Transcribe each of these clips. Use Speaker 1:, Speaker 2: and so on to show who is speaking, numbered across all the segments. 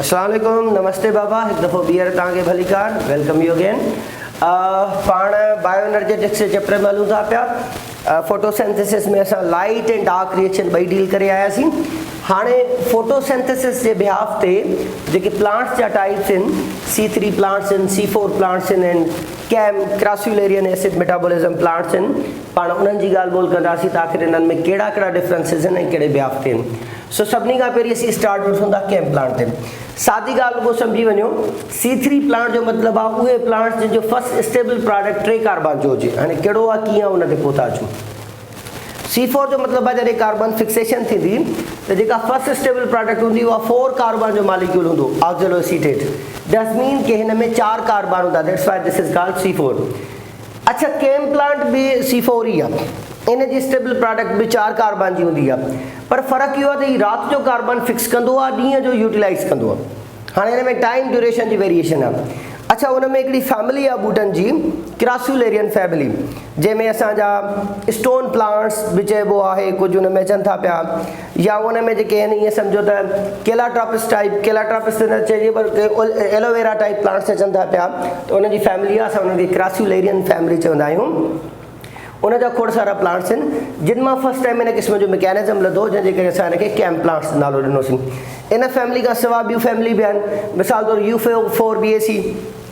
Speaker 1: अस्सलाम वालेकुम, नमस्ते बाबा। एक दफ़ो ॿीहर तव्हांखे भली कार वेलकम यू अगेन। पाण बायो एनर्जेटिक्स जे चैप्टर में हलूं था पिया। फोटोसिंथेसिस में असां लाइट एंड डार्क रिएक्शन ॿई डील करे आयासीं। हाणे फोटोसिंथेसिस जे बिहाफ ते जेके प्लांट्स जा टाइप्स आहिनि, C3 प्लांट्स आहिनि, C4 प्लांट्स आहिनि and CAM crassulacean acid metabolism plants आहिनि, पाण उन्हनि जी ॻाल्हि ॿोल कंदासीं त आख़िर इन्हनि में कहिड़ा कहिड़ा डिफरेंसिस आहिनि ऐं कहिड़े बिहाफ ते आहिनि। सो सभिनी खां पहिरीं असीं स्टार्ट वठूं था कैम प्लांट ते। सादी ॻाल्हि रुॻो सम्झी वञो, C3 प्लांट जो मतिलबु आहे उहे प्लांट्स जंहिंजो फर्स्ट स्टेबल प्रोडक्ट 3 कार्बन जो हुजे। हाणे कहिड़ो आहे, कीअं उन ते पहुता अचूं। C4 जो मतिलबु आहे जॾहिं कार्बन फिक्सेशन थींदी त जेका फर्स्ट स्टेबल प्रोडक्ट हूंदी उहा 4 कार्बन जो मालिक्यूल हूंदो, ऑक्सिलो एसीटेट। डस मीन कि हिन में 4 कार्बन हूंदा, that's why this is called C4। अच्छा, कैम प्लांट बि C4 ई आहे, इन जी स्टेबल प्रोडक्ट बि 4 कार्बन जी हूंदी आहे, पर फ़र्क़ु इहो आहे त हीउ राति जो कार्बन फिक्स कंदो आहे, ॾींहं जो यूटिलाइज़ कंदो आहे। हाणे हिन में टाइम ड्यूरेशन जी वेरिएशन आहे। अच्छा, उन में हिकिड़ी फैमिली आहे ॿूटनि जी, क्रासुलेरियन फैमिली, जंहिंमें असांजा स्टोन प्लांट्स बि चइबो आहे, कुझु उन में अचनि था पिया, या उन में जेके आहिनि ईअं सम्झो त केलाट्रॉपिस टाइप, केलाट्रॉपिस न चइजे पर एलोवेरा टाइप प्लांट्स अचनि था पिया, त उन जी फैमिली आहे, असां उनखे क्रासुलेरियन फैमिली चवंदा आहियूं। उन जा खोड़ सारा प्लांट्स आहिनि जिन मां फर्स्ट टाइम इन क़िस्म जो मैकेनिज़म लधो, जंहिंजे करे असां हिनखे कैम प्लांट्स नालो ॾिनोसीं। इन फैमिली खां सवाइ ॿियूं फैमिली बि आहिनि, मिसाल तौरु U4BAC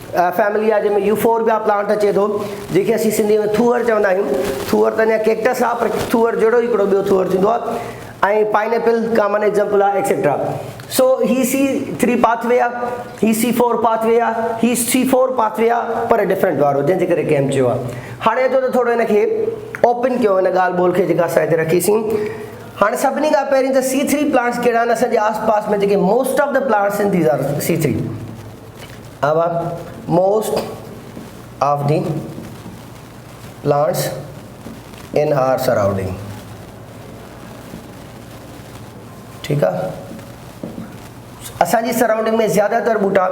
Speaker 1: फैमिली आहे, जंहिंमें U4 ॿिया प्लांट अचे थो, जंहिंखे असीं सिंधी में थूअर चवंदा आहियूं। थूअर त अञा कैक्टस आहे, पर थूअर जहिड़ो हिकिड़ो ॿियो थूअर थींदो आहे, ऐं पाइनएपल कॉमन एग्जाम्पल आहे, एक्सेट्रा। सो ही C3 पाथवे आहे, ही C4 पाथवे आहे, ही C4 पाथवे आहे, पर डिफरेंट वारो, जंहिंजे करे कैम चयो आहे। हाणे अचो त थोरो हिनखे ओपन कयो, हिन ॻाल्हि ॿोल खे जेका असां हिते रखीसीं। हाणे सभिनी खां पहिरीं त C3 प्लांट्स कहिड़ा आहिनि, असांजे आस पास में जेके मोस्ट ऑफ द प्लांट्स आहिनि, दीज आर C3। अब most of the plants in our surrounding, ठीकु आहे। असांजी सराउंडिंग में ज़्यादातर ॿूटा,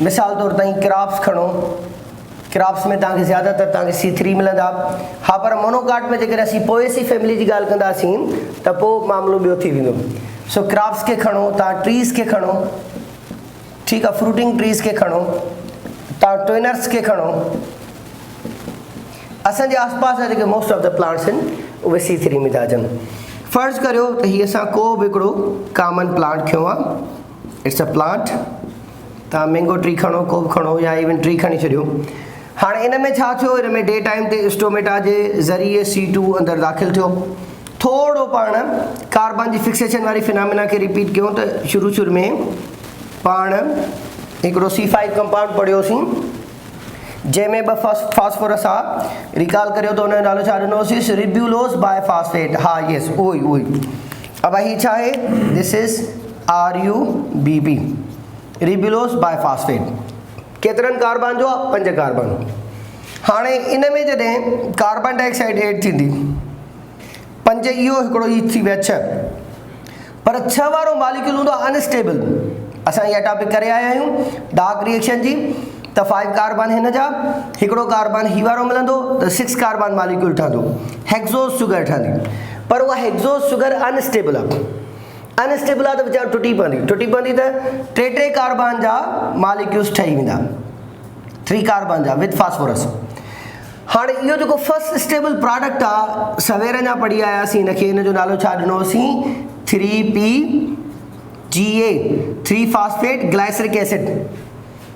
Speaker 1: मिसाल तौरु ताईं क्राप्स खणो, क्राप्स में तव्हांखे ज़्यादातर तव्हांखे C3 मिलंदा। हा, पर मोनोकाट में जेकॾहिं असीं पोएसी फैमिली जी ॻाल्हि कंदासीं त पोइ मामिलो ॿियो थी वेंदो। सो क्राप्स खे खणो, तव्हां ट्रीज़ खे खणो, ठीकु आहे, फ्रूटिंग ट्रीज़ खे खणो, तव्हां ट्विनर्स खे खणो। असांजे आसपास जा जेके मोस्ट ऑफ द प्लांट्स आहिनि उहे C3 में था अचनि। फर्ज़ करियो त हीअ असां को बि हिकिड़ो कॉमन प्लांट खयो आहे, इट्स अ प्लांट। तव्हां मैंगो ट्री खणो, को बि खणो, या इवन ट्री खणी छॾियो। हाणे इन में छा थियो, हिन में डे टाइम ते स्टोमेटा जे ज़रिए C2 अंदरि दाख़िल थियो। थोरो पाण कार्बन जी फिक्सेशन वारी फिनामिना खे रिपीट कयूं त शुरू में पाण हिकिड़ो C5 कंपाउंड पढ़ियोसीं, जंहिंमें 2 फास्फोरस आहे। रिकॉल करियो त हुनजो नालो छा ॾिनोसीं, रिब्यूलोस बायफॉस्फेट। हा, यस, उहो ई। अब हीअ छा आहे, दिस इज़ RUBB, रिब्यूलोस बायफॉस्फेट। केतिरनि कार्बन जो आहे, 5 कार्बन। हाणे इन में जॾहिं कार्बन डाइऑक्साइड एड थींदी, 5 इहो हिकिड़ो ई थी विया 6, पर 6 वारो मालिक्यूल हूंदो आहे अनस्टेबल। असां इहा टॉपिक करे आया आहियूं डार्क रिएक्शन जी, त 5 कार्बन हिन जा, हिकिड़ो कार्बन ही वारो मिलंदो त 6 कार्बन मालिक्यूल ठहंदो, हेक्सोस शुगर ठहंदी। पर उहा हेक्सोस शुगर अनस्टेबल आहे। अनस्टेबल आहे त वीचार टुटी पवंदी त 3 कार्बन जा मालिक्यूल्स ठही वेंदा, 3 कार्बन जा विद फास्फोरस। हाणे इहो जेको फर्स्ट स्टेबल प्रोडक्ट आहे, सवेर अञा पढ़ी आयासीं हिनखे, हिन जो नालो छा ॾिनोसीं, 3PGA, 3 फास्फेट ग्लाइसरिक एसिड,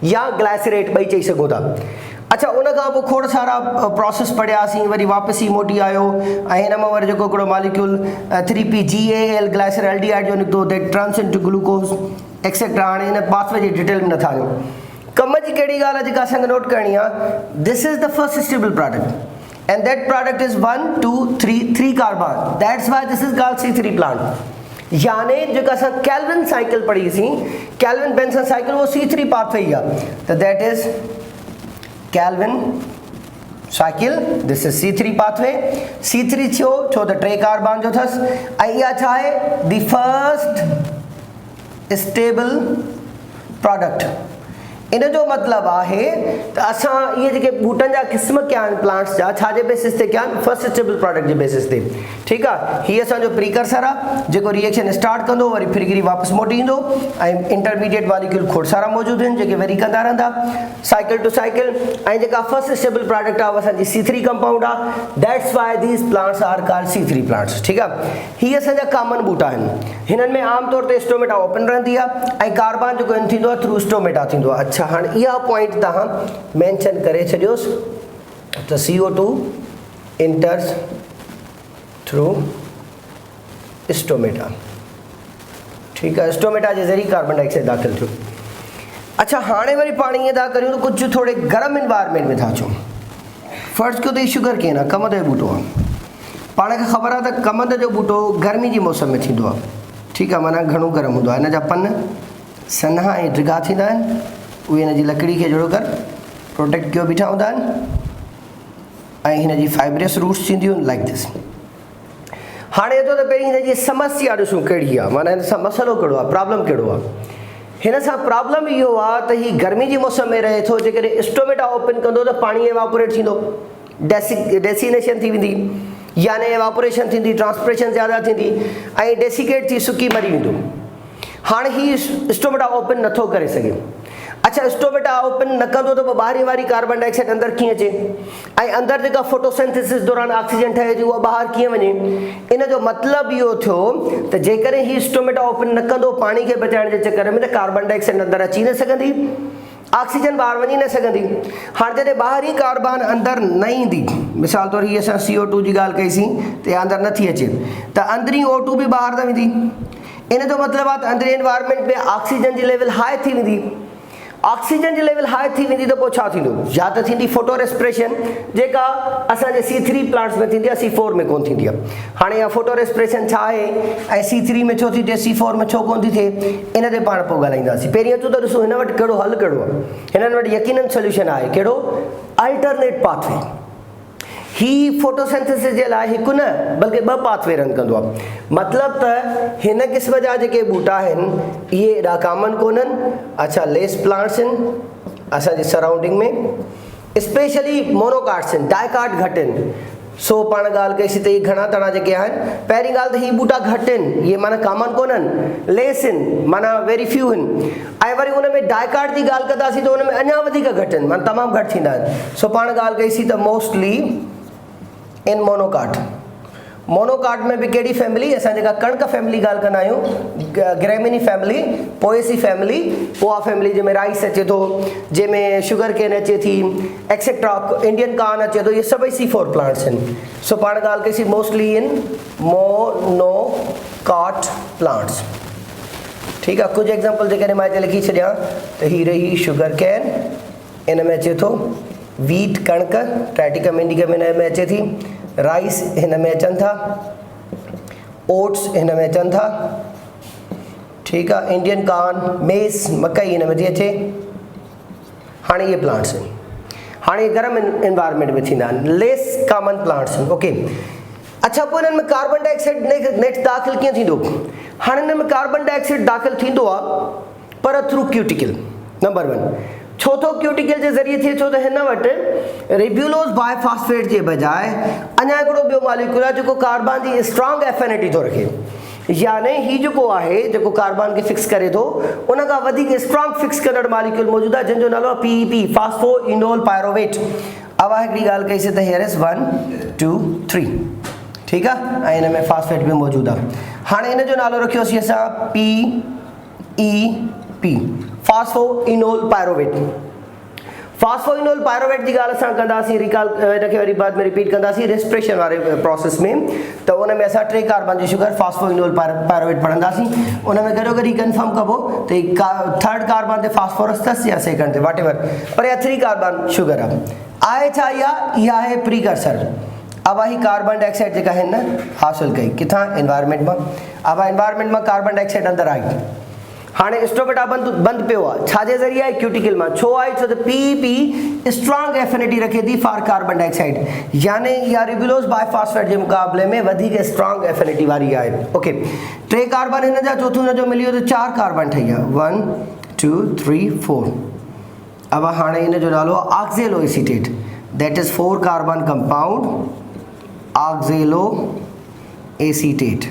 Speaker 1: या ग्लाइसरेट, ॿई चई सघो था। अच्छा, उन खां पोइ खोड़ सारा प्रोसेस पढ़ियासीं, वरी वापसी मोटी आयो, ऐं हिन मां वरी जेको हिकिड़ो मालिक्यूल 3PGAL ग्लाइसरल्डिहाइड जो निकितो, that turns into glucose etcetera. हाणे हिन पाथवे जी डिटेल में नथा वञूं। कम जी कहिड़ी ॻाल्हि आहे जेका असांखे नोट करणी आहे, this is the first stable product and that product is 1 2 3 carbon, that's why this is called C3 plant. यानी जेका असां कैल्विन साइकिल पढ़ीसीं, कैल्विन बेंसन साइकिल, वो C3 पाथवे ई आहे, त that is Calvin cycle, this is C3 pathway. C3 थियो छो त 3 कार्बन जो अथसि, ऐं इहा छा आहे, द फर्स्ट स्टेबल प्रोडक्ट। इन जो मतलब है तो असां ये जेके बूटन जा किस्म क्या प्लांट्स जा छाजे बेसिस ते क्या फर्स्ट स्टेबल प्रोडक्ट जे बेसिस ते ठीक है। ही असां जो प्रीकर्सर है जो रिएक्शन स्टार्ट कंदो वरी फिर गिरी वापस मोटी इंदो इंटरमीडिएट मॉलिक्यूल खोड़ सारा मौजूद हैं जेके वेरी कंदा रहंदा साइकिल टू साइकिल जेका फर्स्ट स्टेबल प्रोडक्ट है असां जी C3 कंपाउंड है that's why these plants are called C3 plants ठीक है। ही असां जा कॉमन बूटा हैं हिनन में आम तौर ते स्टोमेटा ओपन रहंदी है कार्बन जो इन थींदो थ्रू स्टोमेटा थींदो। अच्छा हाँ यह पॉइंट तहां मेंशन करे छॾियोस तो CO2 इंटर्स थ्रू स्टोमेटा ठीक है। स्टोमेटा जे ज़रिए कार्बन डाइऑक्साइड दाखिल थियो। अच्छा हाणे वरी पाणी ये था करियो तो कुछ थोड़े गर्म एनवायरनमेंट में था अचूं। फर्स्ट क्यों तो शुगर केन आहे कमंद जो बूटो आहे पाण खे ख़बर आहे त कमंद जो बूटो गर्मी जी मौसम में थींदो आहे ठीक है माना घणो गर्म हूंदो आहे हिन जा पन सन्हा ऐं ड्रिघा थींदा आहिनि उहे हिन जी लकड़ी खे जोड़ो कर प्रोटेक्ट कयो बीठा हूंदा आहिनि ऐं हिन जी फाइब्रस रूट्स थींदियूं लाइक दिस। हाणे अचो त पहिरीं हिन जी समस्या ॾिसूं कहिड़ी आहे माना हिन सां मसइलो कहिड़ो आहे प्रॉब्लम कहिड़ो आहे। हिन सां प्रॉब्लम इहो आहे त हीउ गर्मी जी मौसम में रहे थो जेकॾहिं स्टोमेटा ओपन कंदो त पाणी एवापोरेट थींदो डेसिनेशन थी वेंदी यानी एवापोरेशन थींदी ट्रांसपिरेशन ज़्यादा थींदी ऐं डेसिकेट थी सुकी मरी वेंदो। हाणे ही स्टोमेटा ओपन नथो करे सघे। अच्छा स्टोमेटा ओपन न कंदो तो ॿाहिरीं वारी कार्बन डाइऑक्साइड अंदर कीअं अचे ऐं अंदर जेका फोटोसिंथेसिस दौरान ऑक्सीजन ठहे थी उहा ॿाहिरि कीअं वञे। इन जो मतिलबु इहो थियो त जेकॾहिं ही स्टोमेटा ओपन न कंदो पाणी खे बचाइण जे चकर में त कार्बन डाइऑक्साइड अंदर अची न सघंदी ऑक्सीजन ॿाहिरि वञी न सघंदी। हाणे जॾहिं ॿाहिरीं कार्बन अंदर न ईंदी मिसाल तौर हीअ असां CO2 जी ॻाल्हि कईसीं त अंदर नथी अचे त अंदरी O2 बि ॿाहिरि न वेंदी। इन जो मतिलबु आहे त अंदरी एनवायरनमेंट में ऑक्सीजन जी लेवल हाई थी वेंदी। ऑक्सीजन जी लेवल हाई थी वेंदी त पोइ छा थींदो या त थींदी फोटो रेस्पिरेशन जेका असांजे C3 प्लांट्स में थींदी आहे C4 में कोन थींदी आहे। हाणे इहा फोटो रेस्पिरेशन छा आहे ऐं C3 में छो थी थिए C4 में छो कोन थी थिए इन ते पाण पोइ ॻाल्हाईंदासीं। पहिरीं अचो त ॾिसो हिन वटि कहिड़ो हल कहिड़ो आहे। हिननि वटि यकीनन सोल्यूशन आहे कहिड़ो अल्टरनेट पाथवे। ही फोटोसिंथेसिस जे लाइ हिकु न बल्कि ॿ पाथवे रन कंदो आहे। मतिलबु त हिन क़िस्म जा जेके बूटा आहिनि इहे एॾा कॉमन कोन्हनि। अच्छा लेस प्लांट्स आहिनि असांजे सराउंडिंग में स्पेशली मोनोकाट्स आहिनि डाइकाट घटि आहिनि। सो पाण ॻाल्हि कईसीं त इहे घणा तणा जेके आहिनि पहिरीं ॻाल्हि त ही बूटा घटि आहिनि इहे माना कॉमन कोन्हनि लेस आहिनि माना वेरी फ्यू आहिनि ऐं वरी उन में डाइकाट जी ॻाल्हि कंदासीं त उन में अञा वधीक घटि आहिनि माना तमामु घटि थींदा आहिनि। सो पाण ॻाल्हि कईसीं त मोस्टली इन मोनोकाट में भी कहिड़ी फैमिली असां जेका कणक फैमिली ॻाल्हि कंदा आहियूं Gramineae family Poaceae family poha family जंहिंमें राइस अचे थो जंहिंमें शुगर केन अचे थी एक्सेट्रा इंडियन कॉर्न अचे थो इहे सभई C4 प्लांट्स आहिनि। सो पाण ॻाल्हि कईसीं मोस्टली इन मोनोकाट प्लांट्स ठीक आहे। कुछ एग्जांपल जेकॾहिं मां हिते लिखी छॾियां त ही रही शुगर कैन इन में अचे थो वीट कणक ट्राइटिकम इंडिकम इन में अचे थी राइस हिन में अचनि था ओट्स हिन में अचनि था ठीक आहे इंडियन कॉर्न मेस मकई हिन में थी अचे। हाणे इहे प्लांट्स आहिनि हाणे गर्म एनवायरनमेंट में थींदा आहिनि लेस कॉमन प्लांट्स आहिनि ओके। अच्छा पोइ हिननि में कार्बन डाइऑक्साइड नेक्स्ट दाख़िल कीअं थींदो। हाणे हिन में कार्बन डाइऑक्साइड दाख़िल थींदो आहे पर थ्रू क्यूटिकल नंबर 1 छो तो क्यूटिकल जे ज़रिए थिए छो त हिन वटि रिब्यूलोस बायफॉस्फेट जे बजाय अञा हिकिड़ो ॿियो मॉलिक्यूल आहे जेको कार्बन जी स्ट्रॉन्ग एफिनिटी थो रखे यानी ही जेको आहे जेको कार्बन खे फिक्स करे थो उन खां वधीक स्ट्रॉन्ग फिक्स कंदड़ मॉलिक्यूल मौजूदु आहे जंहिंजो नालो आहे PEP फास्फोइनोल पायरोवेट। अब हिकिड़ी ॻाल्हि कईसीं त हियर इज़ 1 2 3 ठीकु आहे ऐं हिन में फास्फेट बि मौजूदु आहे। हाणे हिन जो नालो रखियोसीं असां PEP phosphoenol pyruvate. Phosphoenol pyruvate की ॻाल्हि असां कंदासीं रिकॉल इनखे वरी बाद में रिपीट कंदासीं रेस्पिरेशन वारे प्रोसेस में त उन में असां 3 कार्बन जी शुगर फास्फोइनोल पायरोवेट पढ़ंदासीं। उन में गॾो गॾु कंफर्म कबो त थर्ड कार्बन ते फास्फोरस अथसि या सेकंड ते वाट एवर पर इहा 3 कार्बन शुगर आहे छा इहा आहे प्रीकर्सर। अब ही कार्बन डाइऑक्साइड जेका है न हासिल कई किथां एनवायरनमेंट में। अब एनवायरनमेंट में कार्बन डाइऑक्साइड अंदर आई हाणे स्टोमेटा बंद पियो आहे छाजे ज़रिए आहे क्यूटिकल में छो आहे छो त PEP स्ट्रॉन्ग एफिनिटी रखे थी फॉर कार्बन डाइऑक्साइड यानी या रिब्यूलोस बायफॉस्फेट के मुकाबले में वधिक स्ट्रॉन्ग एफिनिटी वाली आहे ओके। 3 कार्बन हिन जा चौथो हिन जो मिलियो त 4 कार्बन ठही आहे 1 2 3 4 अब हाँ इन जो नालो oxaloacetate, that is 4 carbon compound oxaloacetate,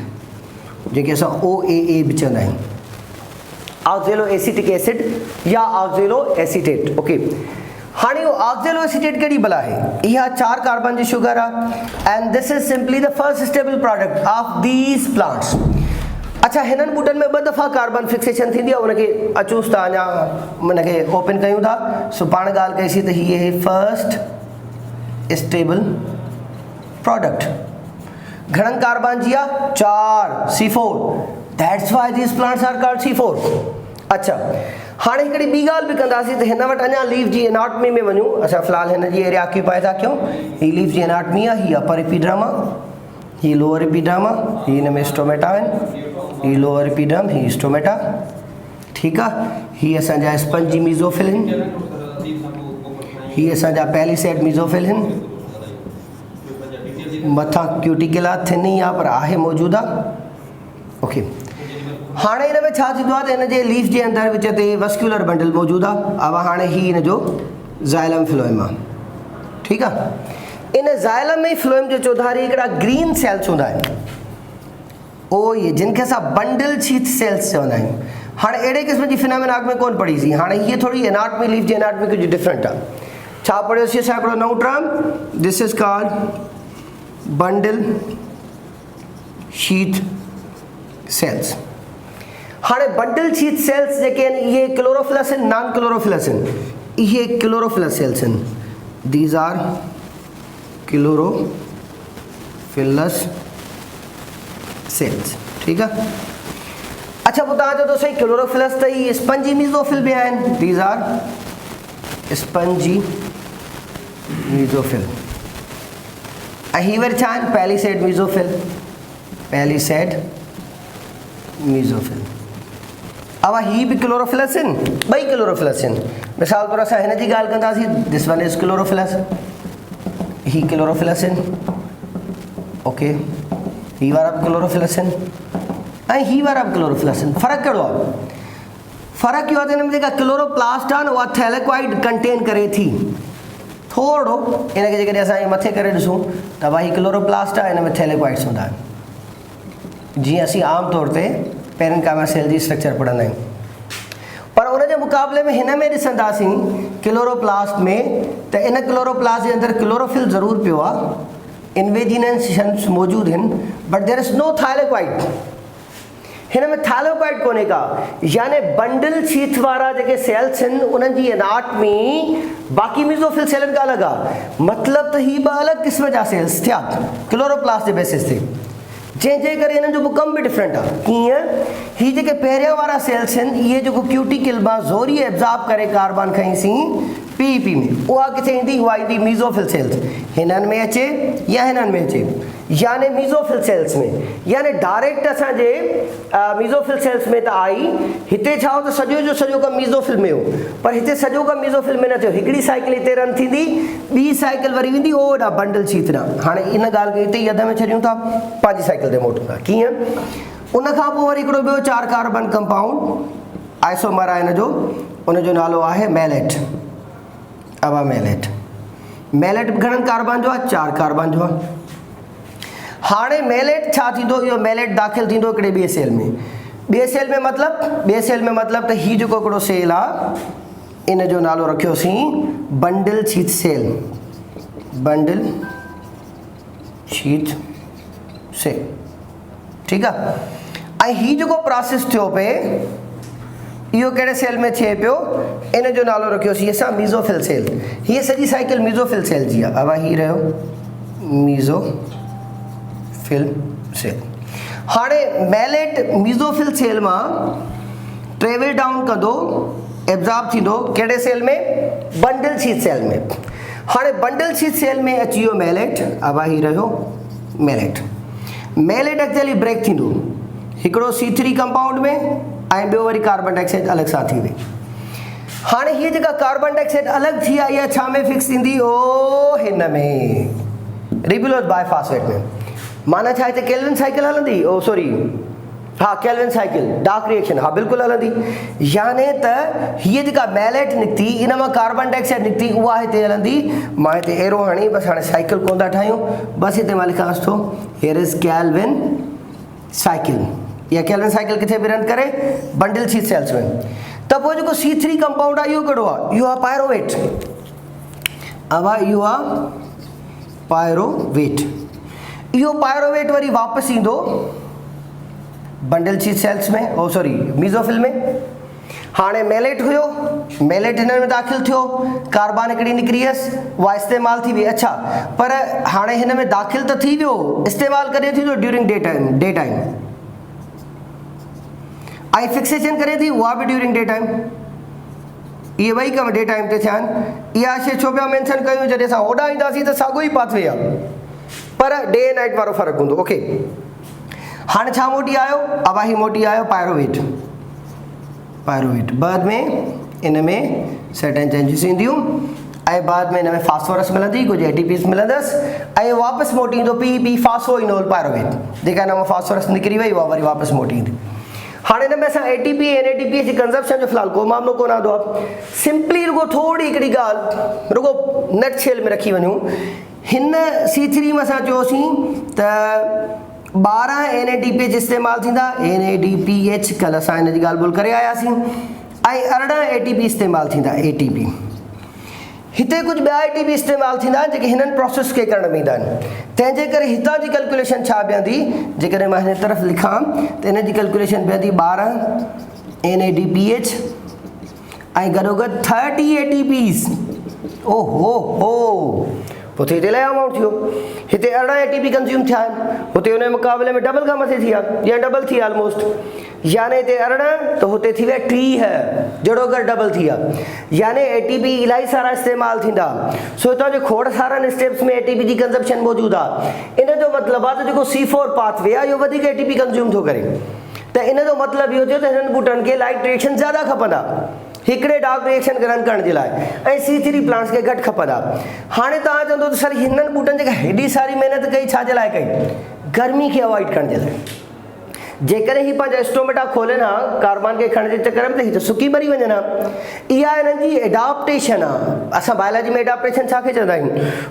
Speaker 1: जेके असां OAA भी चवंदा आहियूं, ऑक्जेलो एसीटिक एसिड या ऑक्जेलो एसीटेट। ओके, हाँ वो ऑक्जेलो एसीटेट कड़ी भला है, यह 4 कार्बन जी शुगर है and this is simply the first stable product of these plants. अच्छा, हिनन बूटन में 2 दफ़ा कार्बन फिक्सेशन थी, उनके अचूस था अञा उनके ओपन कयूं था। सो पाण गाल कईसीं त हीअ है फर्स्ट स्टेबल प्रोडक्ट। घणन कार्बन जी आहे? 4, C4, that's why these plants are called C4। अच्छा, हाँ हिकिड़ी ॿी ॻाल्हि बि कंदासीं त हिन वटि अञा लीफ जी एनाटमी में वञूं। असां फ़िलहाल हिन जी एरिया ऑक्यूपाई था कयूं। हीअ लीफ जी एनाटमी आहे, हीअ अपर एपिड्रम आहे, हीअ लोअर एपिड्रम आहे, हीअ हिन में स्टोमेटा आहिनि, हीअ लोअर एपिड्रम, हीअ स्टोमेटा, ठीकु आहे। हीअ असांजा स्पंजी मीज़ोफिल आहिनि, हीअ असांजा पैलिसेड मीज़ोफिल आहिनि, मथां क्यूटिकुला थिन ई आहे पर आहे मौजूदु आहे। ओके, हाणे हिन में छा थींदो आहे त हिन जे लीफ जे अंदरि विच ते वस्क्यूलर बंडल मौजूदु आहे। अब हाणे हीअ हिन जो ज़ाइलम फ्लोएम आहे, ठीकु आहे। इन ज़ाइलम में फ्लोएम जे चौधारी हिकिड़ा ग्रीन सेल्स हूंदा आहिनि, ओ ये जिनखे असां बंडल शीथ सेल्स चवंदा आहियूं। हाणे अहिड़े क़िस्म जी फिनोमेना अॻु में कोन पढ़ीसीं, हाणे हीअ थोरी एनाटमी लीफ जी एनाटमी कुझु डिफरेंट आहे। छा पढ़ियोसीं असां हिकिड़ो नओं term, this is called bundle sheath sales. हाँ बंडल शीथ सेल्स जेके आहिनि इहे क्लोरोफिलस आहिनि, नॉन क्लोरोफिलस आहिनि, इहे क्लोरोफिलस सेल्स आहिनि, दीज आर क्लोरोफिलस सेल्स, ठीकु आहे। अच्छा पोइ तव्हां चओ त सही क्लोरोफिलस त इहे स्पंजी मीज़ोफिल बि आहिनि, दीज आर स्पंजी मीज़ोफिल। ऐं हीअ वरी छा आहिनि? Palisade mesophyll, palisade mesophyll. अब ही भी क्लोरोफिलस आहिनि, ॿई क्लोरोफिलस आहिनि। मिसाल तौर असां हिन जी ॻाल्हि कंदासीं, this one is chlorophyllous, he chlorophyllous आहिनि, ओके, ही वारा बि क्लोरोफिलस आहिनि ऐं ही वारा बि क्लोरोफिलस आहिनि। फ़र्क़ु कहिड़ो आहे? फ़र्क़ु इहो आहे त हिन में जेका क्लोरोप्लास्ट आहे न उहा थैलेक्वाइड कंटेन करे थी थोरो। इनखे जेकॾहिं असां मथे करे ॾिसूं त भाई क्लोरोप्लास्ट आहे, हिन में थैलेक्वाइड्स हूंदा आहिनि, जीअं असीं आम तौर ते पेरेनकाइमा सेल जी स्ट्रक्चर पढ़ंदा आहियूं। पर उनजे मुक़ाबले में हिन में ॾिसंदासीं क्लोरोप्लास्ट में त इन क्लोरोप्लास्ट जे अंदरि क्लोरोफिल ज़रूरु पियो आहे, इन्वेजिनेशंस मौजूदु आहिनि, but there is no thylakoid. हिन में थैलेक्वाइड कोन्हे का, यानी बंडल शीथ वारा जेके सेल्स आहिनि उन्हनि जी एनाटमी बाक़ी मीज़ोफिल सेलनि खां अलॻि आहे। मतिलबु त हीअ ॿ अलॻि क़िस्म जा सेल्स थिया क्लोरोप्लास्ट जे बेसिस ते, जंहिंजे करे हिननि जो कमु बि डिफरेंट आहे। कीअं? हीअ जेके पहिरियों वारा सेल्स आहिनि इहे जेको क्यूटिकल मां ज़ोरी एब्ज़ॉर्ब करे कार्बन खईंसीं PEP में, उहा किथे ईंदी? उहा ईंदी मीज़ोफिल सेल्स, हिननि में अचे या हिननि में अचे, यानी मीज़ोफिल सेल्स में, यानी डायरेक्ट असांजे मीज़ोफिल सेल्स में त आई। हिते छा हो त सॼो जो सॼो कमु मीज़ोफिल में हो, पर हिते सॼो कमु मीज़ोफिल में न थियो। हिकिड़ी साइकिल हिते रन थींदी, ॿी साइकिल वरी वेंदी ओॾा बंडल शीथ ॾांहुं। हाणे इन ॻाल्हि खे हिते ई अध में छॾियूं था, पंहिंजी साइकिल ते मोटूं था। कीअं? उनखां पोइ वरी हिकिड़ो ॿियो 4 कार्बन कंपाउंड आइसोमर आहे हिन जो, उनजो नालो आहे मैलेट। अब मैलेट, मैलेट घणनि कार्बन जो आहे? 4 कार्बन जो आहे। हाणे मैलेट छा थींदो? इहो मैलेट दाख़िल थींदो हिकिड़े ॿिए सेल में। ॿिए सेल में मतिलबु त हीउ जेको हिकिड़ो सेल आहे इन जो नालो रखियोसीं bundle sheath cell, bundle sheath cell, ठीकु आहे। ऐं हीउ जेको प्रोसेस थियो पिए इहो कहिड़े सेल में थिए पियो? इन जो नालो रखियोसीं असां मीज़ोफिल सेल। हीअ सॼी साइकिल मीज़ोफिल सेल जी आहे। अब हीउ रहियो मीज़ोफिल सेल। हाणे मैलेट मीज़ोफिल सेल मां ट्रेवल डाउन कंदो, एब्ज़ॉर्ब थींदो कहिड़े सेल में? बंडल शीथ सेल में। हाणे बंडल शीथ सेल में अची वियो मैलेट। अब हीउ रहियो मैलेट। मैलेट एक्चुअली ब्रेक थींदो हिकिड़ो C3 कंपाउंड में ऐं ॿियो वरी कार्बन डाइऑक्साइड अलॻि सां थी वई। हाणे हीअ जेका कार्बन डाइऑक्साइड अलॻि थी आहे इहा छा में फिक्स थींदी? ओ हिन में रिबुलोज बायफॉस्फेट में। माना छा हिते केल्विन साइकिल हलंदी? ओ सॉरी हाँ केल्विन साइकिल डार्क रिएक्शन हाँ बिल्कुलु हलंदी। याने त हीअ जेका मैलेट निकिती इन मां कार्बन डाइऑक्साइड निकिती उहा हिते हलंदी। मां हिते एरो हणी बसि हाणे साइकिल कोन था ठाहियूं, बसि हिते मां लिखांसि थो हियर इज़ केल्विन साइकिल। या केल्विन साइकिल किथे बि रन करे बंडल सी सेल्स में। त पोइ जेको C3 कंपाउंड आहे इहो कहिड़ो आहे? इहो आहे पायरोवेट। अब इहो आहे पायरोवेट। इहो पायरोवेट वरी वापसि ईंदो बंडल सी सेल्स में, ओ सॉरी मीज़ोफिल में। हाणे मेलेट हुयो, मेलेट हिन में दाख़िल थियो, कार्बन हिकिड़ी निकिरी हुयसि, उहा इस्तेमालु थी वई। अच्छा पर हाणे हिन में दाख़िल त थी वियो, इस्तेमालु कॾहिं थींदो? During day time. ऐं फिक्सेशन करे थी उहा बि ड्यूरिंग डे टाइम। इहे ॿई कम डे टाइम ते थिया आहिनि। इहा शइ छो पिया मेंशन कयूं? जॾहिं असां होॾां ईंदासीं त साॻियो ई पाथवे आहे, पर डे एंड नाइट वारो फ़र्क़ु हूंदो। ओके हाणे छा मोटी आयो? अब ही मोटी आयो पायरोवेट। पायरोवेट बाद में इन में सर्टेन चेंजिस ईंदियूं ऐं बाद में इन में फास्फोरस मिलंदी, कुछ ATPs मिलंदसि ऐं वापसि मोटी ईंदो PEP फास्फोइनोल पायरोवेट। जेका इन मां फास्फोरस निकिरी वई उहा वरी वापसि मोटी ईंदी। हाणे हिन में असां ATP ऐं NADP जी कंज़प्शन जो फ़िलहालु को मामिलो कोन आंदो आहे। सिंपली रुगो थोरी हिकिड़ी ॻाल्हि रुगो नट शेल में रखी वञूं। हिन C3 में असां चयोसीं त 12 NADPH इस्तेमालु थींदा, NADPH कल्ह असां हिन जी ॻाल्हि ॿोल करे आयासीं, ऐं 18 ATP इस्तेमालु थींदा ATP। हिते कुझु ॿिया ATP इस्तेमालु थींदा जेके हिननि प्रोसेस खे करण में ईंदा आहिनि। तंहिंजे करे हितां जी कैलकुलेशन छा बीहंदी? जेकॾहिं मां हिन तरफ़ लिखां त हिन जी कैलकुलेशन बीहंदी 12 NADPH ऐं गॾोगॾु 30 ATPs। ओहो हो पोइ त हिते इलाही अमाउंट थियो। हिते 18 ATP कंज़्यूम थिया आहिनि, हुते हुन जे मुक़ाबले में डबल खां मथे थी विया या डबल थी विया ऑलमोस्ट। याने हिते 18 त हुते थी विया 30 जहिड़ो अगरि डबल थी विया। याने ATP इलाही सारा इस्तेमालु थींदा। सो हितां जो खोड़ सारनि स्टेप्स में ATP जी कंज़प्शन मौजूदु आहे। इन जो मतिलबु आहे त जेको C4 पाथवे आहे इहो वधीक ATP कंज़्यूम थो करे। त इन जो मतिलबु इहो थियो त हिननि बूटनि खे लाइट रिएक्शन ज़्यादा खपंदा हिकिड़े डार्क रिएक्शन रन करण जे लाइ, ऐं C3 प्लांट्स खे घटि खपंदा। हाणे तव्हां चवंदो त सर हिननि बूटनि जेका हेॾी सारी महिनत कई छा जे लाइ कई? गर्मी खे अवॉइड करण जे लाइ। जेकॾहिं ही पंहिंजा स्टोमेटा खोलनि हा कार्बन खे खणण जे चकर में त हीअ त सुकी मरी वञनि हा। इहा हिननि जी एडाप्टेशन आहे। असां बायोलॉजी में एडाप्टेशन छा खे चवंदा आहियूं?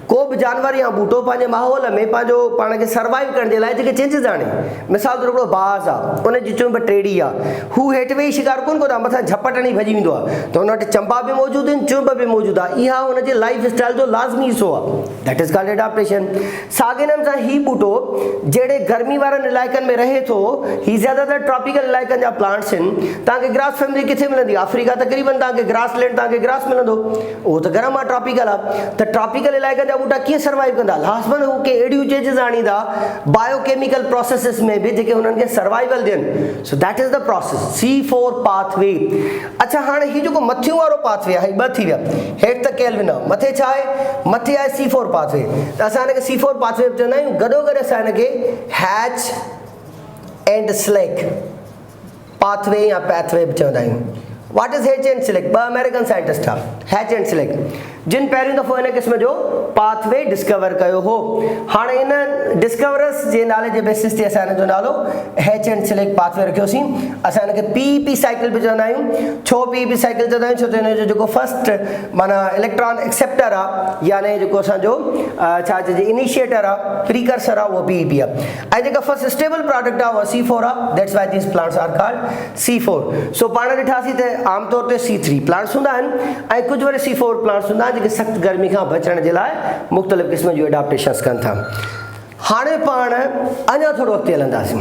Speaker 1: को बि जानवर या बूटो पंहिंजे माहौल में पंहिंजो पाण खे सर्वाइव करण जे लाइ जेके चेंजिस आणे। मिसाल तौर हिकिड़ो बाज़ आहे, उन जी चुंब टेड़ी आहे, हू हेठि वेही शिकार कोन कंदो आहे, मथां झपटणी भॼी वेंदो आहे, त हुन वटि चंबा बि मौजूदु आहिनि, चुंब बि मौजूदु आहे। इहा हुनजे लाइफ स्टाइल जो लाज़मी हिसो आहे। That is called adaptation. साॻे नमूने सां ही बूटो जहिड़े गर्मी वारनि इलाइक़नि में रहे थो, ही ज़्यादातर ट्रॉपिकल इलाइक़नि जा प्लांट्स आहिनि। तव्हांखे ग्रास फैमिली किथे मिलंदी? अफ्रीका तक़रीबन तव्हांखे ग्रास लैंड तव्हांखे ग्रास मिलंदो, उहो त गरम आहे, ट्रॉपिकल आहे। त ट्रॉपिकल इलाइक़नि जा बूटा कीअं सर्वाइव कंदा? लाज़मन हू के अहिड़ियूं चेंजिस आणींदा बायोकेमिकल प्रोसेसिस में बि जेके हुननि खे सर्वाइवल ॾियनि। So that is the process C4 pathway. अच्छा हाणे ही जेको मथियों वारो पाथवे आहे, ॿ थी विया। हेठि त केल्विन आहे, मथे छा आहे? मथे आहे C4 पाथवे। त असां हिनखे C4 पाथवे चवंदा आहियूं। गॾोगॾु असां हिनखे हैच एंड स्लेक पाथवे या पैथवे बि चवंदा आहियूं। What is Hatch and Slack? ॿ अमेरिकन साइंटिस्ट आहे, हैच एंड स्लेक, जिन पहिरियों दफ़ो हिन क़िस्म जो पाथवे डिस्कवर कयो हो। हाणे इन डिस्कवरर्स जे नाले जे बेसिस ते असां हिन जो नालो हैच एंड स्लेक पाथवे रखियोसीं। असां हिनखे PEP साइकिल बि चवंदा आहियूं। छो PEP साइकिल चवंदा आहियूं? छो त हिन जो जेको फर्स्ट माना इलेक्ट्रॉन एक्सेप्टर आहे, यानी जेको असांजो छा चइजे इनिशिएटर आहे, प्रीकर्सर आहे, उहो PEP आहे। ऐं जेका फर्स्ट स्टेबल प्रोडक्ट आहे उहा C4 आहे। That's why these plants are called C4। सो पाण ॾिठासीं त आमतौर ते C3 प्लांट्स हूंदा आहिनि ऐं कुझु वरी C4 प्लांट्स हूंदा आहिनि जेके सख़्तु गर्मी खां बचण जे लाइ मुख़्तलिफ़ क़िस्म जूं एडाप्टेशन्स कनि था। हाणे पाण अञा थोरो अॻिते हलंदासीं।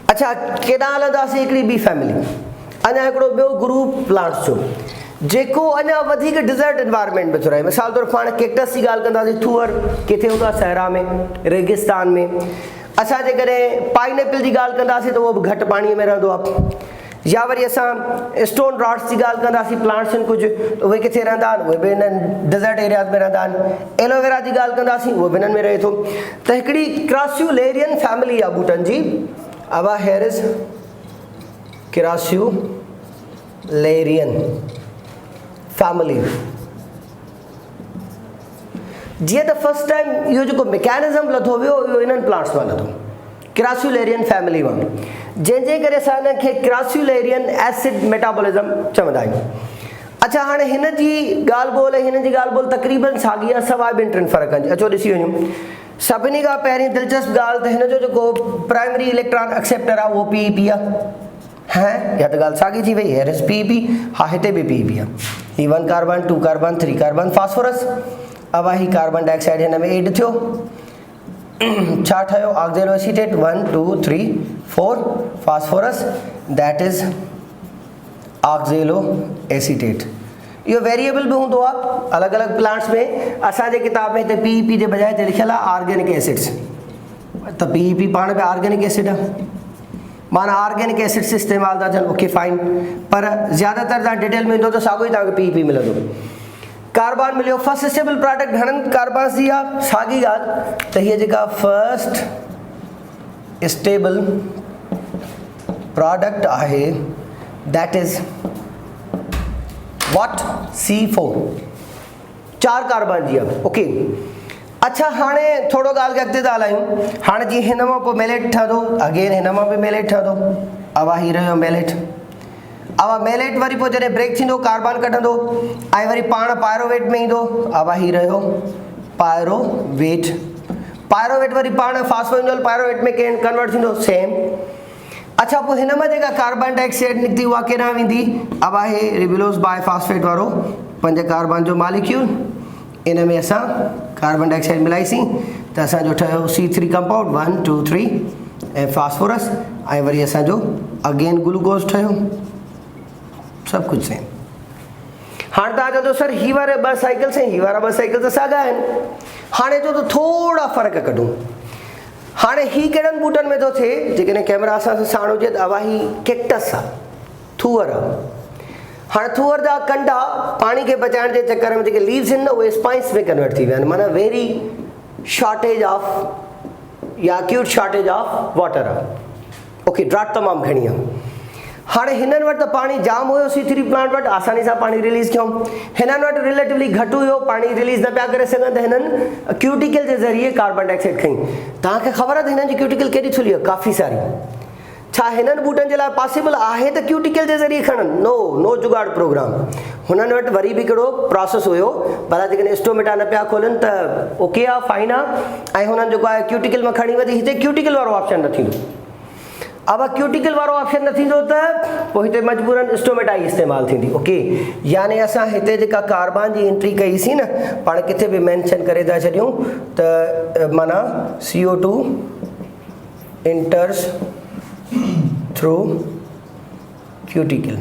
Speaker 1: अच्छा केॾांहुं हलंदासीं? हिकिड़ी ॿी फैमिली, अञा हिकिड़ो ॿियो ग्रुप प्लांट्स जो जेको अञा वधीक डिज़र्ट एनवायरनमेंट में थो रहे। मिसाल तौर पाण केक्टस जी ॻाल्हि कंदासीं। थूअर किथे हूंदो आहे? सहरा में, रेगिस्तान में। असां जेकॾहिं पाइनएप्पल जी ॻाल्हि कंदासीं त उहो बि घटि पाणीअ में रहंदो आहे। या वरी असां स्टोन रॉड्स जी ॻाल्हि कंदासीं, प्लांट्स आहिनि कुझु, उहे किथे रहंदा आहिनि? उहे बि हिननि डिज़र्ट एरियाज़ में रहंदा आहिनि। एलोवेरा जी ॻाल्हि कंदासीं, उहो बि हिननि में रहे थो। त हिकिड़ी क्रास्यूलेरियन फैमिली आहे बूटनि जी। अब हेयर इज़ क्रास्यूलेरियन फैमिली। जीअं त फर्स्ट टाइम इहो जेको मैकेनिज़म लथो वियो इहो इन्हनि प्लांट्स मां लथो, क्रास्यूलेरियन फैमिली मां। जंहिंजे करे असां हिनखे क्रास्युलेरियन एसिड मेटाबॉलिज्म चवंदा आहियूं। अच्छा, हाणे हिन जी ॻाल्हि ॿोल हिन जी ॻाल्हि ॿोल तक़रीबन साॻी आहे सवाइ ॿिनि टिनि फ़र्क़नि जी। अचो ॾिसी वञूं। सभिनी खां पहिरीं दिलचस्प ॻाल्हि त हिन जो जेको प्राइमरी इलेक्ट्रॉन एक्सेप्टर आहे उहो PEP आहे। हैं या तो ॻाल्हि साॻी थी वई, हेयर इज़ PEP, हाँ हिते भी PEP आहे। ही 1 कार्बन 2 कार्बन 3 कार्बन फास्फोरस। अब ही कार्बन डाइऑक्साइड हिन में एड थियो, छा ठहियो ऑक्जेलो acetate 1 2 3 4 phosphorus, that is ऑक्जेलो acetate. इहो वेरिएबल भी हूंदो आहे अलग अलग प्लांट्स में। असांजे किताब में हिते PEP जे बजाय हिते लिखियल आहे ऑर्गेनिक एसिड्स, त PEP पाण में ऑर्गेनिक एसिड आहे, माना ऑर्गेनिक एसिड्स इस्तेमाल था थियनि। ओके फाइन, पर ज़्यादातर तव्हां डिटेल में ईंदो त साॻियो ई तव्हांखे PEP मिलंदो। कार्बन मिलियो, फर्स्ट स्टेबल प्रोडक्ट घणनि कार्बन्स जी आहे, साॻी ॻाल्हि त हीअ जेका फर्स्ट स्टेबल प्रोडक्ट आहे that is what C4, 4 carbon जी आहे। ओके, अच्छा हाणे थोरो ॻाल्हि खे अॻिते था हलायूं। हाणे जीअं हिन मां पोइ मेलेट ठहंदो, अगेन हिन मां बि मेलेट ठहंदो। अब ही रहियो मेलेट। अब मेलेट वरी पोइ जॾहिं ब्रेक थींदो कार्बन कढंदो ऐं वरी पाण पायरोवेट में ईंदो। अब ही रहियो पायरोवेट। पायरोवेट वरी पाण फास्फोइनोल पायरोवेट में कन्वर्ट थींदो सेम। अच्छा, पोइ हिन मां जेका कार्बन डाइऑक्साइड निकिती उहा केॾांहुं वेंदी? अब आहे रिबुलोस बायफॉस्फेट वारो 5 कार्बन जो मॉलिक्यूल। इन में असां कार्बन डाइऑक्साइड मिलाईसीं त असांजो ठहियो C3 कंपाउंड 1 2 3 ऐं फास्फोरस, ऐं वरी असांजो अगेन ग्लूकोज ठहियो। सभु कुझु सेम। हाणे तव्हां चवंदो सर ही वारे 2 साइकिल्स ऐं ही वारा 2 साइकिल्स साॻा आहिनि। हाणे जो त थोरा फ़र्क़ु कढूं। हाणे ही कहिड़नि ॿूटनि में थो थिए? जेकॾहिं कैमरा असां सां साण हुजे त अब ही कैक्टस आहे, थूअर आहे। हाँ थूअर जा कंडा पानी के बचाने के चक्कर में जेके लीव्स आहिनि न उहे स्पाइंस में कन्वर्ट थी विया आहिनि, माना वेरी शॉर्टेज ऑफ या एक्यूट शॉर्टेज ऑफ वाटर आहे। ओके, ड्राट तमामु घणी आहे। हाँ हिननि वटि त पानी जाम हुयो C3 प्लांट वटि, आसानी सां पानी रिलीज़ कयूं। हिननि वटि रिलेटिवली घटि हुयो, पानी रिलीज़ न पिया करे सघनि, त हिननि क्यूटिकल जे ज़रिए कार्बन डाइऑक्साइड खई। तव्हांखे ख़बर आहे त हिननि जी क्यूटिकल केॾी थुली आहे? काफ़ी सारी। छा हिननि ॿूटनि जे लाइ पॉसिबल आहे त क्यूटिकल जे ज़रिए खणनि? नो जुगाड़ प्रोग्राम। हुननि वटि वरी बि हिकिड़ो प्रोसेस हुयो, भला जेकॾहिं स्टोमेटा न पिया खोलनि त ओके आहे, फाइन आहे। ऐं हुननि जेको आहे क्यूटिकल मां खणी वधी, हिते क्यूटिकल वारो ऑप्शन न थींदो। अब क्यूटिकल वारो ऑप्शन न थींदो त पोइ हिते मजबूरन स्टोमेटा ई इस्तेमालु थींदी। ओके, यानी असां हिते जेका कार्बन जी एंट्री कईसीं न, पाण किथे बि मेंशन करे था छॾियूं त माना CO2 इंटर्स थ्रू क्यूटिकल।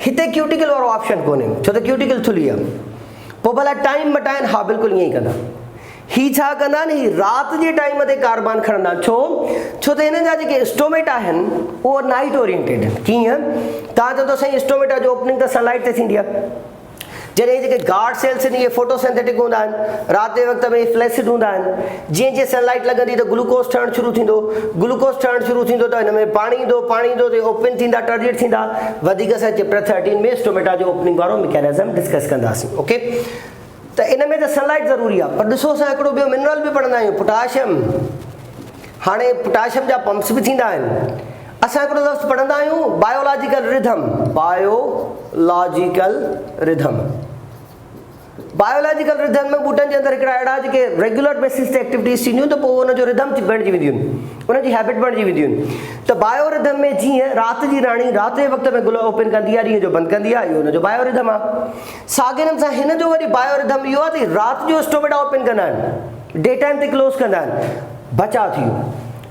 Speaker 1: हिते क्यूटिकल वारो ऑप्शन कोन्हे, छो त क्यूटिकल थुली आहे। पोइ भला टाइम मटाइनि? हा बिल्कुलु ईअं ई कंदा। ही छा कंदा आहिनि? ही राति जे टाइम ते कार्बन खणंदा। छो त हिननि जा जेके स्टोमेटा आहिनि उहो नाइट ओरिएंटेड आहिनि। कीअं? तव्हां चवंदो साईं स्टोमेटा जो ओपनिंग त सनलाइट ते थींदी आहे, जॾहिं जेके गार्ड सेल्स आहिनि इहे फोटोसिंथेटिक हूंदा आहिनि, राति जे वक़्त में फ्लैसिड हूंदा आहिनि। जीअं जीअं सनलाइट लॻंदी त ग्लूकोज ठहणु शुरू थींदो, ग्लूकोज ठहणु शुरू थींदो त हिन में पाणी ईंदो त ओपन थींदा, टर्जिट थींदा। वधीक असां चैप्टर 13 में स्टोमेटा जो ओपनिंग वारो मैकेनिज़्म डिस्कस कंदासीं। ओके, त इन में त सनलाइट ज़रूरी आहे। पर ॾिसो असां हिकिड़ो ॿियो मिनरल बि पढ़ंदा आहियूं, पोटाशियम। हाणे पोटाशियम जा पंप्स बि थींदा आहिनि। असां हिकिड़ो लफ़्ज़ पढ़ंदा आहियूं biological rhythm. Biological rhythm biological rhythm में ॿूटनि जे अंदरि हिकिड़ा अहिड़ा जेके रेगुलर बेसिस ते एक्टिविटीज़ थींदियूं त पोइ हुनजो रिथम बणिजी वेंदियूं आहिनि, हुनजी हैबिट बणिजी वेंदियूं आहिनि। त बायो रिथम में जीअं राति जी राणी राति जे वक़्त में गुल ओपन कंदी आहे, ॾींहं जो बंदि कंदी आहे, इहो हुनजो बायो रिथम आहे। साॻे नमूने सां हिन जो वरी बायो रिथम इहो आहे त राति जो स्टोमेटा ओपन कंदा आहिनि, डे टाइम ते क्लोज़ कंदा आहिनि। बचाव थी वियो,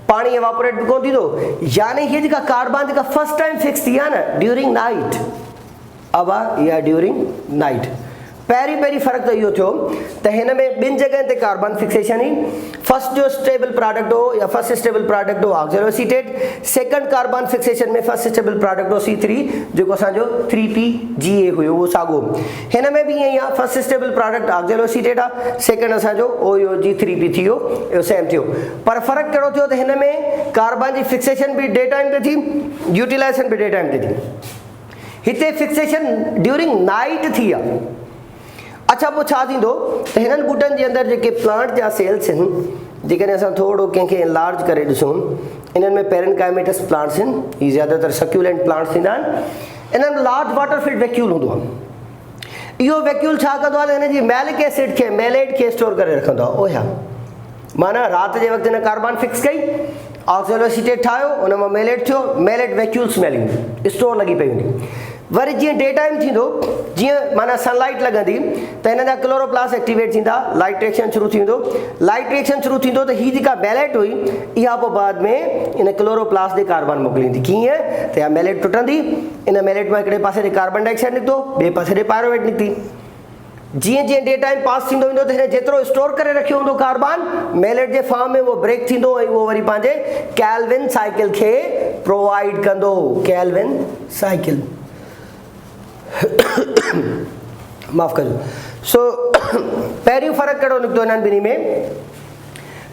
Speaker 1: पाणी एवापोरेट बि कोन थींदो। यानी हीअ जेका कार्बन जेका फर्स्ट टाइम फिक्स थी आहे न ड्यूरिंग नाइट, अब या ड्यूरिंग नाइट। पहिरीं फ़र्क़ु त इहो थियो त हिन में 2 जॻहियुनि ते कार्बन फिक्सेशन ई। फर्स्ट जो स्टेबल प्रोडक्ट हो या फर्स्ट स्टेबल प्रोडक्ट हो ऑक्जेलो एसीटेट। सेकंड कार्बन फिक्सेशन में फर्स्ट स्टेबल प्रोडक्ट हो C3 जेको असांजो 3PGA हुयो, उहो साॻियो। हिन में बि ईअं ई आहे, फर्स्ट स्टेबल प्रोडक्ट ऑक्जेलो एसीटेट आहे, सेकंड असांजो OOG3P थी वियो, इहो सेम थियो। पर फ़र्क़ु कहिड़ो थियो त हिन में कार्बन जी फिक्सेशन बि डे टाइम ते थी, यूटिलाइज़ेशन बि डे टाइम ते थी। हिते फिक्सेशन ड्यूरिंग नाइट थी आहे। अच्छा, पोइ छा थींदो त हिननि ॿूटनि जे अंदरि जेके प्लांट जा सेल्स आहिनि, जेकॾहिं असां थोरो कंहिंखे इनलार्ज करे ॾिसूं इन्हनि में पेरेनकाइमेटस प्लांट्स आहिनि, ही ज़्यादातर सक्यूलेंट प्लांट्स थींदा आहिनि। इन्हनि में लार्ज वाटर फिल्ड वैक्यूल हूंदो आहे। इहो वैक्यूल छा कंदो आहे त हिन जी मैलिक एसिड खे मेलेट खे स्टोर करे रखंदो आहे। ओया माना राति जे वक़्तु हिन कार्बन फिक्स कई, ऑक्सीजन ठाहियो, उन मां मेलेट थियो, मेलेट वैक्यूल स्मेलिंग स्टोर लॻी पई हूंदी। वरी जीअं डे टाइम थींदो, जीअं माना सनलाइट लॻंदी त हिन जा क्लोरोप्लास्ट एक्टिवेट थींदा, लाइट रिएक्शन शुरू थींदो। लाइट रिएक्शन शुरू थींदो त हीअ जेका मेलेट हुई इहा पोइ बाद में इन क्लोरोप्लास्ट ॾे कार्बन मोकिलींदी। कीअं त इहा मेलेट टुटंदी, इन मेलेट मां हिकिड़े पासे ॾे कार्बन डाइऑक्साइड निकितो, ॿिए पासे ॾे पायरोवेट निकिती। जीअं जीअं डे टाइम पास थींदो वेंदो त हिन जेतिरो स्टोर करे रखियो हूंदो कार्बन मेलेट जे फॉर्म में, उहो ब्रेक थींदो ऐं उहो वरी पंहिंजे कैल्विन साइकिल खे प्रोवाइड कंदो। कैल्विन साइकिल माफ़ कजो। सो पहिरियों फ़र्क़ु कहिड़ो निकितो हिननि ॿिन्ही में?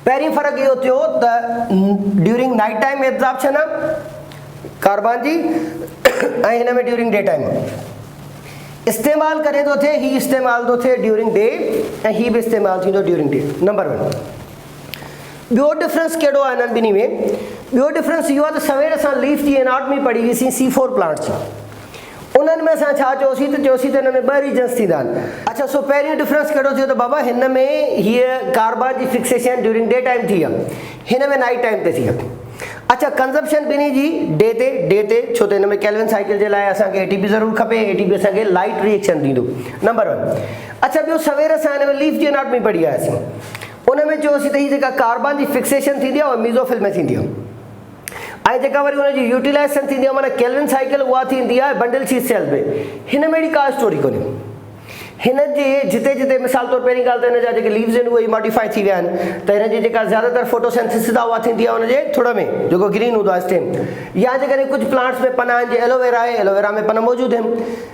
Speaker 1: पहिरियों फ़र्क़ु इहो थियो त ड्यूरिंग नाइट टाइम एब्ज़ॉर्प्शन आहे कार्बन जी, ऐं हिन में ड्यूरिंग डे टाइम इस्तेमालु करे थो थिए। ही इस्तेमालु थो थिए ड्यूरिंग डे ऐं ही बि इस्तेमालु थींदो ड्यूरिंग डे। नंबर 1 ॿियो डिफरेंस कहिड़ो आहे हिननि ॿिन्ही में? ॿियो डिफरेंस इहो आहे त सवेर असां लीफ जी एनाटमी पढ़ी हुईसीं C4 प्लांट्स जी। उन्हनि में असां छा चयोसीं त हिन में 2 रीजन्स थींदा आहिनि। अच्छा, सो पहिरियों डिफरेंस कहिड़ो थियो त बाबा हिन में हीअ कार्बन जी फिक्सेशन ड्यूरिंग डे टाइम थी आहे, हिन में नाइट टाइम ते थी आहे। अच्छा, कंजप्शन ॿिन्ही जी डे ते छो त हिन में कैल्विन साइकिल जे लाइ असांखे एटीपी ज़रूरु खपे, एटीपी असांखे लाइट रिएक्शन ॾींदो। नंबर 1। अच्छा, ॿियो सवेर असां हिन में लीफ जी एनाटमी पढ़ी आयासीं, उन में चयोसीं त हीअ जेका कार्बन जी फिक्सेशन थींदी आहे उहा मीज़ोफिल में थींदी आहे, ऐं जेका वरी हुनजी यूटिलाइज़ेशन थींदी आहे माना कैल्विन साइकिल उहा थींदी आहे बंडल शीट सेल में। हिन में अहिड़ी का स्टोरी कोन्हे। हिन जे जिते जिते मिसाल तौरु पहिरीं ॻाल्हि त हिन जा जेके लीव्स आहिनि उहे मॉडिफाई थी विया आहिनि, त हिन जी जेका ज़्यादातर फोटोसिंथेसिस आहे उहा थींदी आहे हुनजे थुड़ में जेको ग्रीन हूंदो आहे स्टेम, या जेकॾहिं कुझु प्लांट्स में पना आहिनि, जीअं एलोवेरा आहे, एलोवेरा में पन मौजूदु आहिनि।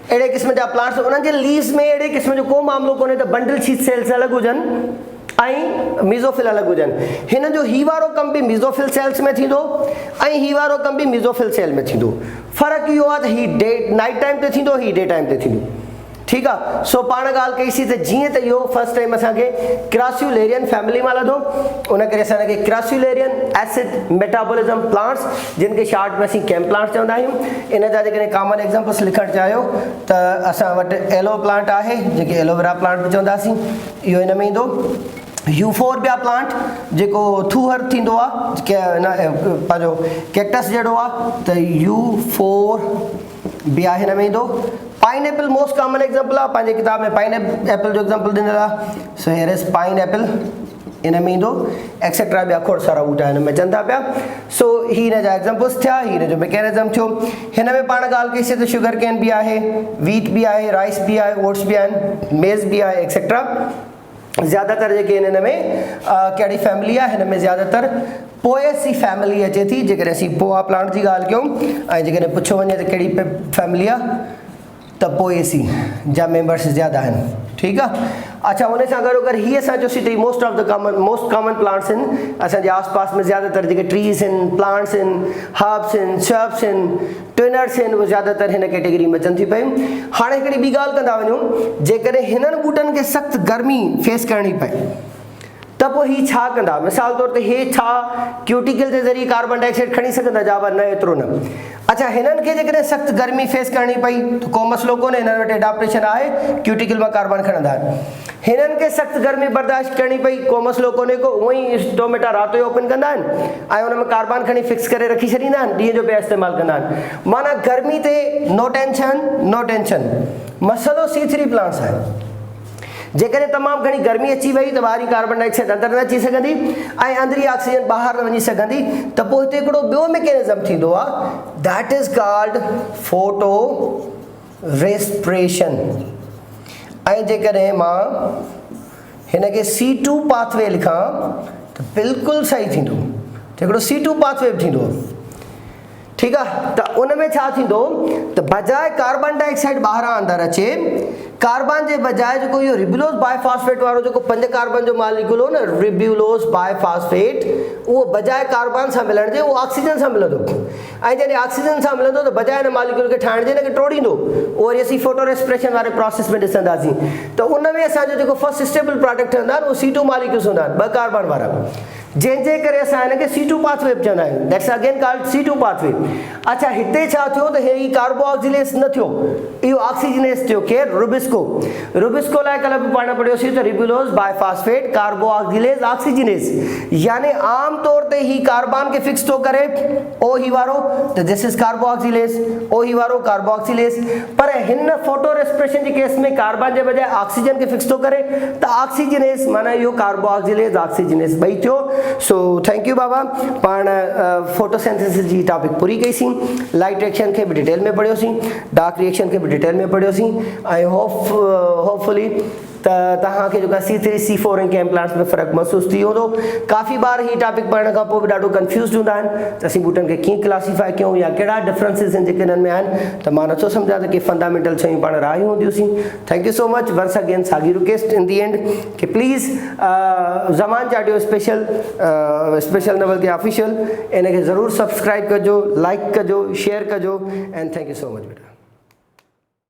Speaker 1: अहिड़े क़िस्म जा प्लांट्स उन्हनि जे लीव्स में अहिड़े क़िस्म जो को मामिलो कोन्हे त बंडल शीट सेल्स अलॻि हुजनि ऐं मीज़ोफिल अलॻि हुजनि। हिन जो ही वारो कम बि मीज़ोफिल सेल्स में थींदो ऐं ही वारो कम बि मीज़ोफिल सेल में थींदो। फ़र्क़ु इहो आहे त ही नाइट टाइम ते थींदो, ही डे टाइम ते थींदो। ठीकु आहे। सो पाण ॻाल्हि कईसीं त जीअं त इहो फर्स्ट टाइम असांखे क्रास्युलेरियन फैमिली मां लधो, उन करे असां हिनखे क्रास्युलेरियन एसिड मेटाबॉलिज्म प्लांट्स, जिन खे शॉर्ट में असीं कैम प्लांट्स चवंदा आहियूं। इन जा जेकॾहिं कॉमन एग्जाम्पल्स लिखणु चाहियो त असां वटि एलो प्लांट आहे, जेके एलोवेरा प्लांट बि चवंदासीं, इहो हिन में ईंदो। यूफोरबिया प्लांट जेको थूहर थींदो आहे, पंहिंजो कैक्टस जहिड़ो आहे, त यूफोरबिया हिन में ईंदो। पाइनएप्पल मोस्ट कॉमन एग्जाम्पल आहे, पंहिंजे किताब में पाइनएप्पल जो एग्जाम्पल ॾिनल आहे। सो हियर इज़ पाइनएप्पल, इन में ईंदो एक्सेट्रा, ॿिया खोड़ सारा ॿूटा हिन में अचनि था पिया। सो ही हिन जा एग्जाम्पल्स थिया, ही हिन जो मैकेनिज़म थियो। हिन में पाण ॻाल्हि कईसीं त शुगर केन बि आहे, वीट बि आहे, राइस बि आहे, ओट्स बि आहिनि, मेज़ बि आहे, एक्सेट्रा। ज़्यादातर जेके हिन में कहिड़ी फैमिली आहे, हिन में ज़्यादातर पोएसी फैमिली अचे थी। जेकॾहिं असीं पोहा प्लांट जी ॻाल्हि कयूं ऐं जेकॾहिं पुछो वञे त कहिड़ी फैमिली आहे, त पोएसी जा मेंबर्स ज़्यादा आहिनि। ठीकु आहे। अच्छा, उन सां गॾोगॾु हीअ असां चयोसीं त मोस्ट कॉमन प्लांट्स आहिनि असांजे आसपास में। ज़्यादातर जेके ट्रीज़ आहिनि, प्लांट्स आहिनि, हर्ब्स आहिनि, श्रब्स आहिनि, ट्विनर्स आहिनि, उहे ज़्यादातर हिन कैटेगरी में अचनि थी पियूं। हाणे हिकिड़ी ॿी ॻाल्हि कंदा वञूं, जेकॾहिं हिननि ॿूटनि खे सख़्तु गर्मी फेस करणी पए त पोइ ही छा कंदा? मिसाल तौर ते हे छा क्यूटिकल जे ज़रिए कार्बन डाइऑक्साइड खणी सघंदा? जवाबु न, एतिरो न। अच्छा, हिननि खे जेकॾहिं सख़्तु गर्मी फेस करणी पई त को मसइलो कोन्हे, हिननि वटि एडाप्टेशन आहे, क्यूटिकल मां कार्बन खणंदा आहिनि। हिननि खे सख़्तु गर्मी बर्दाश्त करणी पई, को मसइलो कोन्हे को, उअं ई स्टोमेटा राति जो ओपन कंदा आहिनि ऐं हुन में कार्बन खणी फिक्स करे रखी छॾींदा आहिनि, ॾींहं जो पिया इस्तेमालु कंदा आहिनि। माना गर्मी ते नो टेंशन। मसइलो C3 प्लांट्स आहे। जेकॾहिं तमामु घणी गर्मी अची वई त ॿाहिरीं कार्बन डाइऑक्साइड अंदरि न अची सघंदी ऐं अंदरि ऑक्सीजन ॿाहिरि न वञी सघंदी, त पोइ हिते हिकिड़ो ॿियो मैकेनिज़म थींदो आहे, that is called photo respiration. ऐं जेकॾहिं मां हिन खे C2 पाथवे लिखां त बिल्कुलु सही थींदो, हिकिड़ो C2 पाथवे बि थींदो। ठीकु आहे। त उन में छा थींदो त बजाए कार्बन डाइऑक्साइड ॿाहिरां अंदरि अचे, कार्बन जे बजाए जेको इहो रिब्यूलोस बायफॉस्फेट वारो जेको 5 कार्बन जो मालिक्यूल हो न, रिब्यूलोस बायफॉस्फेट, उहो बजाए कार्बन सां मिलण जे उहो ऑक्सीजन सां मिलंदो। ऐं जॾहिं ऑक्सीजन सां मिलंदो त बजाए हिन मालिक्यूल खे ठाहिण जे हिन खे टोड़ींदो। उहो वरी असीं फोटो रेस्पिरेशन वारे प्रोसेस में ॾिसंदासीं। त उन में असांजो जेको फर्स्ट स्टेबल प्रोडक्ट हूंदा आहिनि उहो C2 मालिक्यूल्स हूंदा आहिनि, 2 कार्बन वारा। जंहिंजे करे असां हिनखे C2 पाथवे बि चवंदा आहियूं, that's again called C2 pathway. अच्छा, हिते छा थियो त हे कार्बोऑक्सिलेज न थियो, इहो ऑक्सीजनेस थियो। केरु? रुबिस्को। रुबिस्को लाइ कल्ह बि पाण पढ़ियोसीं त रिबुलोज बाइफॉस्फेट कार्बोऑक्सिलेज ऑक्सीजनेस, यानी आम तौर ते ही कार्बन खे फिक्स थो करे, ओ ही वारो, त दिस इज कार्बोऑक्सिलेज, ओ ही वारो कार्बोऑक्सिलेज। पर हिन फोटो रेस्पिरेशन जे केस में कार्बन जे बजाय ऑक्सीजन खे फिक्स थो करे, त ऑक्सीजनेस माना इहो कार्बोऑक्सिलेज ऑक्सीजनेस ॿई थियो। सो थैंक यू बाबा, पाण फोटोसिंथेसिस जी टॉपिक पूरी कईसीं, लाइट रिएक्शन खे बि डिटेल में पढ़ियोसीं, डार्क रिएक्शन खे बि डिटेल में पढ़ियोसीं, ऐं होपफुली त तव्हांखे जेका C3 C4 ऐं केम प्लांट्स में फ़र्क़ु महसूसु थी हूंदो। काफ़ी बार ही टॉपिक पढ़ण खां पोइ बि ॾाढो कंफ्यूज़ हूंदा आहिनि त असीं ॿूटनि खे कीअं क्लासीफाई कयूं या कहिड़ा डिफरेंसिस आहिनि जेके हिननि में आहिनि, त मां नथो सम्झां त के फंडामेंटल शयूं पाण रहियूं हूंदियूंसीं। Thank you so much once again. साॻी रिक्वेस्ट इन दी एंड कि प्लीज़ ज़मान चाटियो स्पेशल नवल के ऑफिशियल इनखे ज़रूरु सब्सक्राइब कजो, लाइक कजो, शेयर कजो, and thank you so much बेटा।